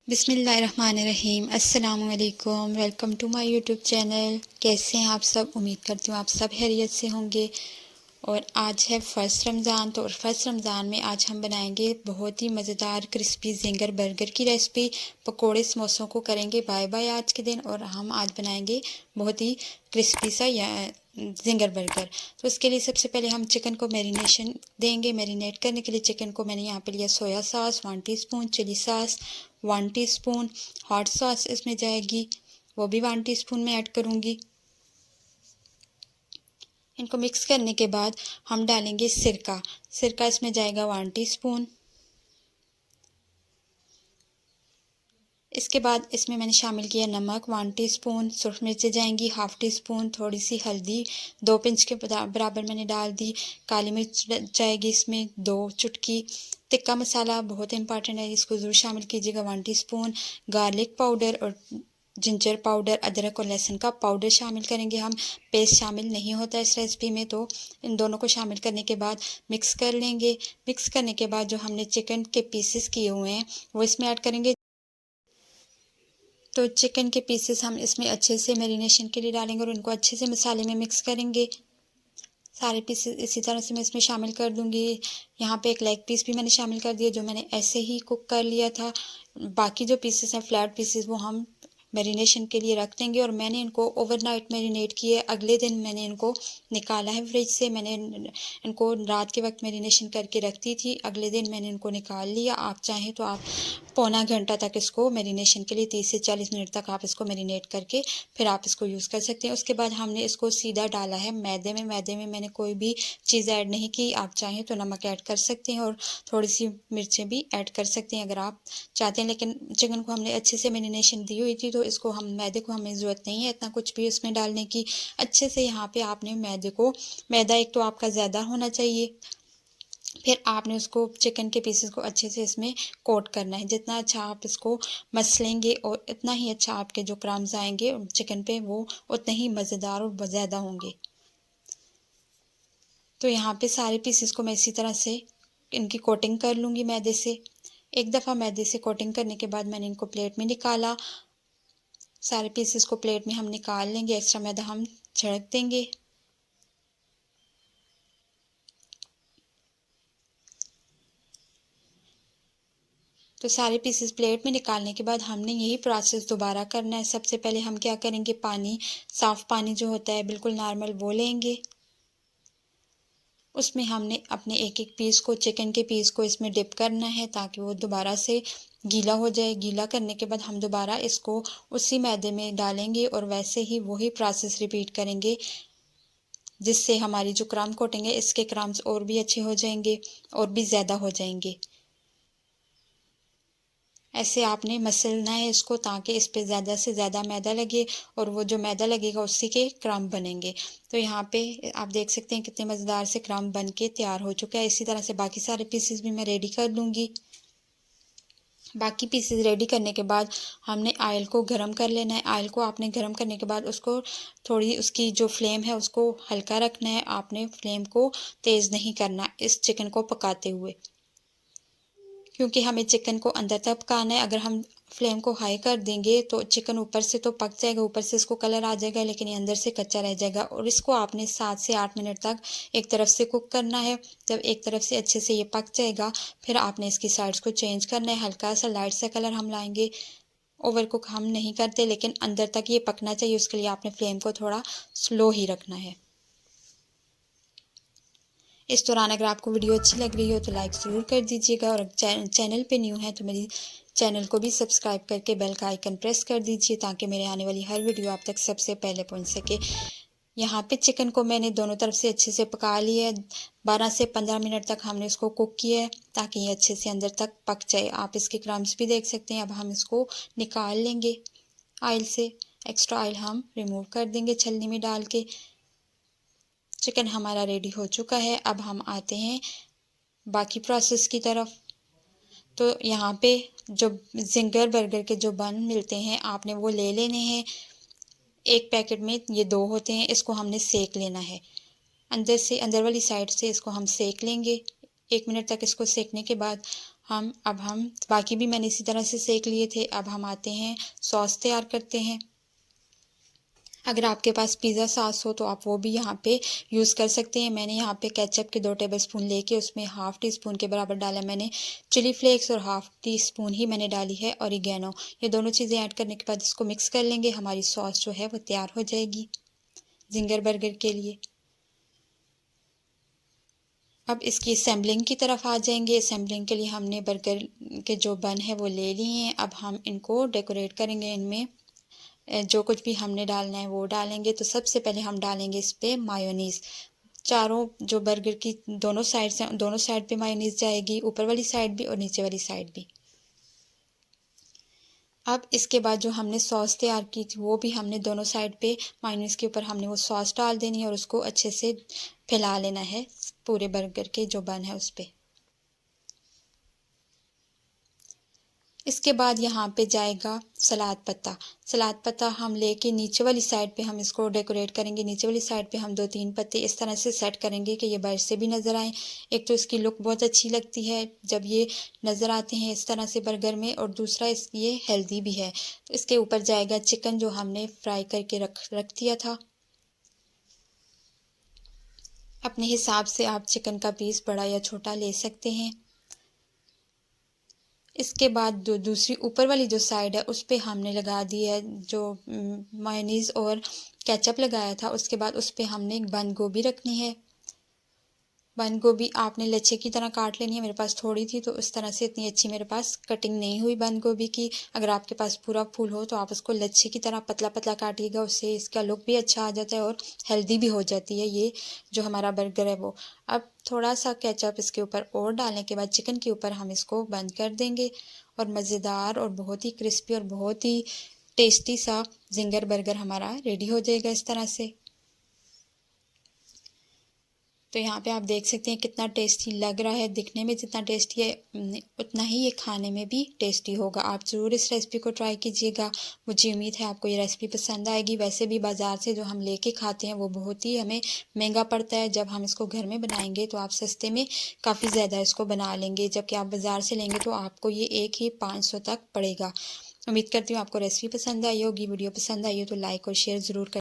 बिस्मिल्लाहिर्रहमानिर्रहीम। अस्सलामुअलैकुम। Welcome to my YouTube channel. कैसे हैं आप सब? उम्मीद करती हूँ आप सब खैरियत से होंगे। और आज है फर्स्ट रमज़ान, तो फर्स्ट रमज़ान में आज हम बनाएंगे बहुत ही मज़ेदार क्रिस्पी जिंगर बर्गर की रेसिपी। पकोड़े समोसों को करेंगे बाय बाय आज के दिन, और हम आज बनाएंगे बहुत ही क्रिस्पी सा जिंगर बर्गर। तो उसके लिए सबसे पहले हम चिकन को मैरिनेशन देंगे। मैरिनेट करने के लिए चिकन को मैंने यहाँ पे लिया soya sauce 1 teaspoon, chilli sauce 1 teaspoon, hot sauce इसमें जाएगी, वो भी 1 टीस्पून में ऐड करूँगी। इनको मिक्स करने के बाद हम डालेंगे सिरका। सिरका इसमें जाएगा 1 टीस्पून। इसके बाद इसमें मैंने शामिल किया नमक 1 टीस्पून, सुरख मिर्चें जाएंगी 1/2 टीस्पून, थोड़ी सी हल्दी 2 पिंच के बराबर मैंने डाल दी। काली मिर्च जाएगी इसमें 2 चुटकी। टिक्का मसाला बहुत इंपॉर्टेंट है, इसको ज़रूर शामिल कीजिएगा 1 टीस्पून। गार्लिक पाउडर और जिंजर पाउडर, अदरक और लहसुन का पाउडर शामिल करेंगे हम। पेस्ट शामिल नहीं होता इस रेसिपी में, तो इन दोनों को शामिल करने के बाद मिक्स कर लेंगे। मिक्स करने के बाद जो हमने चिकन के पीसेस किए हुए हैं वो इसमें ऐड करेंगे। तो चिकन के पीसेस हम इसमें अच्छे से मैरिनेशन के लिए डालेंगे और इनको अच्छे से मसाले में मिक्स करेंगे। सारे पीसेस इसी तरह से मैं इसमें शामिल कर दूंगी। यहाँ पे एक लेग पीस भी मैंने शामिल कर दिया, जो मैंने ऐसे ही कुक कर लिया था। बाकी जो पीसेस हैं फ्लैट पीसेस, वो हम मैरिनेशन के लिए रख देंगे। और मैंने इनको ओवरनाइट मैरिनेट किए, अगले दिन मैंने इनको निकाला है फ्रिज से। मैंने इनको रात के वक्त मैरिनेशन करके रख दी थी, अगले दिन मैंने इनको निकाल लिया। आप चाहें तो आप पौना घंटा तक इसको मैरिनेशन के लिए 30 से 40 मिनट तक आप इसको मैरिनेट करके फिर आप इसको यूज़ कर सकते हैं। उसके बाद हमने इसको सीधा डाला है मैदे में। मैदे में मैंने कोई भी चीज़ ऐड नहीं की। आप चाहें तो नमक ऐड कर सकते हैं और थोड़ी सी मिर्चें भी ऐड कर सकते हैं अगर आप चाहते हैं। लेकिन चिकन को हमने अच्छे से मैरिनेशन दी हुई थी, तो इसको हम मैदे को हमें ज़रूरत नहीं है इतना कुछ भी उसमें डालने की। अच्छे से यहाँ पे आपने मैदा एक तो आपका ज़्यादा होना चाहिए, फिर आपने उसको चिकन के पीसेस को अच्छे से इसमें कोट करना है। जितना अच्छा आप इसको मसलेंगे और इतना ही अच्छा आपके जो क्रम्स आएंगे चिकन पे, वो उतने ही मज़ेदार और ज़्यादा होंगे। तो यहाँ पे सारे पीसेस को मैं इसी तरह से इनकी कोटिंग कर लूँगी मैदे से। एक दफ़ा मैदे से कोटिंग करने के बाद मैंने इनको प्लेट में निकाला। सारे पीसेस को प्लेट में हम निकाल लेंगे, एक्स्ट्रा मैदा हम छिड़क देंगे। तो सारे पीसेस प्लेट में निकालने के बाद हमने यही प्रोसेस दोबारा करना है। सबसे पहले हम क्या करेंगे, पानी, साफ़ पानी जो होता है बिल्कुल नॉर्मल, वो लेंगे। उसमें हमने अपने एक एक पीस को, चिकन के पीस को इसमें डिप करना है ताकि वो दोबारा से गीला हो जाए। गीला करने के बाद हम दोबारा इसको उसी मैदे में डालेंगे और वैसे ही वही प्रोसेस रिपीट करेंगे, जिससे हमारी जो क्रम्ब कोटिंग है इसके क्रम्स और भी अच्छे हो जाएंगे और भी ज़्यादा हो जाएंगे। ऐसे आपने मसलना है इसको ताकि इस पे ज़्यादा से ज़्यादा मैदा लगे और वो जो मैदा लगेगा उसी के क्रम्ब बनेंगे। तो यहाँ पे आप देख सकते हैं कितने मज़ेदार से क्रम्ब बन के तैयार हो चुका है। इसी तरह से बाकी सारे पीसेस भी मैं रेडी कर लूँगी। बाकी पीसेस रेडी करने के बाद हमने ऑयल को गरम कर लेना है। ऑयल को आपने गरम करने के बाद उसको थोड़ी, उसकी जो फ्लेम है उसको हल्का रखना है। आपने फ्लेम को तेज़ नहीं करना इस चिकन को पकाते हुए, क्योंकि हमें चिकन को अंदर तक पकाना है। अगर हम फ्लेम को हाई कर देंगे तो चिकन ऊपर से तो पक जाएगा, ऊपर से इसको कलर आ जाएगा, लेकिन ये अंदर से कच्चा रह जाएगा। और इसको आपने 7 से 8 मिनट तक एक तरफ से कुक करना है। जब एक तरफ से अच्छे से ये पक जाएगा, फिर आपने इसकी साइड्स को चेंज करना है। हल्का सा लाइट सा कलर हम लाएंगे, ओवर कुक हम नहीं करते, लेकिन अंदर तक ये पकना चाहिए। उसके लिए आपने फ्लेम को थोड़ा स्लो ही रखना है। इस दौरान अगर आपको वीडियो अच्छी लग रही हो तो लाइक ज़रूर कर दीजिएगा, और चैनल पे न्यू है तो मेरी चैनल को भी सब्सक्राइब करके बेल का आइकन प्रेस कर दीजिए ताकि मेरे आने वाली हर वीडियो आप तक सबसे पहले पहुंच सके। यहाँ पे चिकन को मैंने दोनों तरफ से अच्छे से पका लिया है। 12 से 15 मिनट तक हमने इसको कुक किया है ताकि ये अच्छे से अंदर तक पक जाए। आप इसके क्रम्स भी देख सकते हैं। अब हम इसको निकाल लेंगे ऑयल से। एक्स्ट्रा ऑयल हम रिमूव कर देंगे छलनी में डाल के। चिकन हमारा रेडी हो चुका है। अब हम आते हैं बाकी प्रोसेस की तरफ। तो यहाँ पे जो जिंगर बर्गर के जो बन मिलते हैं आपने वो ले लेने हैं। एक पैकेट में ये 2 होते हैं, इसको हमने सेक लेना है। अंदर वाली साइड से इसको हम सेक लेंगे। 1 मिनट तक इसको सेकने के बाद अब हम बाकी भी मैंने इसी तरह से सेक लिए थे। अब हम आते हैं सॉस तैयार करते हैं। अगर आपके पास पिज़्ज़ा सॉस हो तो आप वो भी यहाँ पे यूज़ कर सकते हैं। मैंने यहाँ पे केचप के 2 टेबलस्पून लेके उसमें हाफ़ टी स्पून के बराबर डाला मैंने चिली फ्लेक्स और हाफ़ टी स्पून ही मैंने डाली है ऑरिगेनो। ये दोनों चीज़ें ऐड करने के बाद इसको मिक्स कर लेंगे। हमारी सॉस जो है वो तैयार हो जाएगी जिंगर बर्गर के लिए। अब इसकी असेंबलिंग की तरफ आ जाएंगे। असेंबलिंग के लिए हमने बर्गर के जो बन है वो ले लिए हैं। अब हम इनको डेकोरेट करेंगे। इनमें जो कुछ भी हमने डालना है वो डालेंगे। तो सबसे पहले हम डालेंगे इस पे मायोनीज़। चारों जो बर्गर की दोनों साइड से दोनों साइड पे मायोनीज़ जाएगी, ऊपर वाली साइड भी और नीचे वाली साइड भी। अब इसके बाद जो हमने सॉस तैयार की थी वो भी हमने दोनों साइड पे मायोनीज़ के ऊपर हमने वो सॉस डाल देनी है और उसको अच्छे से फैला लेना है पूरे बर्गर के जो बन है उस पे। इसके बाद यहाँ पे जाएगा सलाद पत्ता। सलाद पत्ता हम लेके नीचे वाली साइड पे हम इसको डेकोरेट करेंगे। नीचे वाली साइड पे हम 2-3 पत्ते इस तरह से सेट करेंगे कि ये बाहर से भी नज़र आए। एक तो इसकी लुक बहुत अच्छी लगती है जब ये नज़र आते हैं इस तरह से बर्गर में, और दूसरा ये हेल्दी भी है। तो इसके ऊपर जाएगा चिकन जो हमने फ्राई करके रख दिया था। अपने हिसाब से आप चिकन का पीस बड़ा या छोटा ले सकते हैं। इसके बाद जो दूसरी ऊपर वाली जो साइड है उस पे हमने लगा दी है जो मायोनीज़ और केचप लगाया था। उसके बाद उस पे हमने एक बंद गोभी रखनी है। बंद गोभी आपने लच्छे की तरह काट लेनी है। मेरे पास थोड़ी थी तो उस तरह से इतनी अच्छी मेरे पास कटिंग नहीं हुई बंद गोभी की। अगर आपके पास पूरा फूल हो तो आप उसको लच्छे की तरह पतला पतला काटिएगा, उससे इसका लुक भी अच्छा आ जाता है और हेल्दी भी हो जाती है ये जो हमारा बर्गर है वो। अब थोड़ा सा केचप इसके ऊपर और डालने के बाद चिकन के ऊपर हम इसको बंद कर देंगे और मज़ेदार और बहुत ही क्रिस्पी और बहुत ही टेस्टी सा जिंगर बर्गर हमारा रेडी हो जाएगा इस तरह से। तो यहाँ पे आप देख सकते हैं कितना टेस्टी लग रहा है। दिखने में जितना टेस्टी है उतना ही ये खाने में भी टेस्टी होगा। आप ज़रूर इस रेसिपी को ट्राई कीजिएगा। मुझे उम्मीद है आपको ये रेसिपी पसंद आएगी। वैसे भी बाज़ार से जो हम लेके खाते हैं वो बहुत ही हमें महंगा पड़ता है। जब हम इसको घर में बनाएंगे तो आप सस्ते में काफ़ी ज़्यादा इसको बना लेंगे, जबकि आप बाज़ार से लेंगे तो आपको ये एक ही 500 तक पड़ेगा। उम्मीद करती हूँ आपको रेसिपी पसंद आई होगी। वीडियो पसंद आई हो तो लाइक और शेयर ज़रूर करें।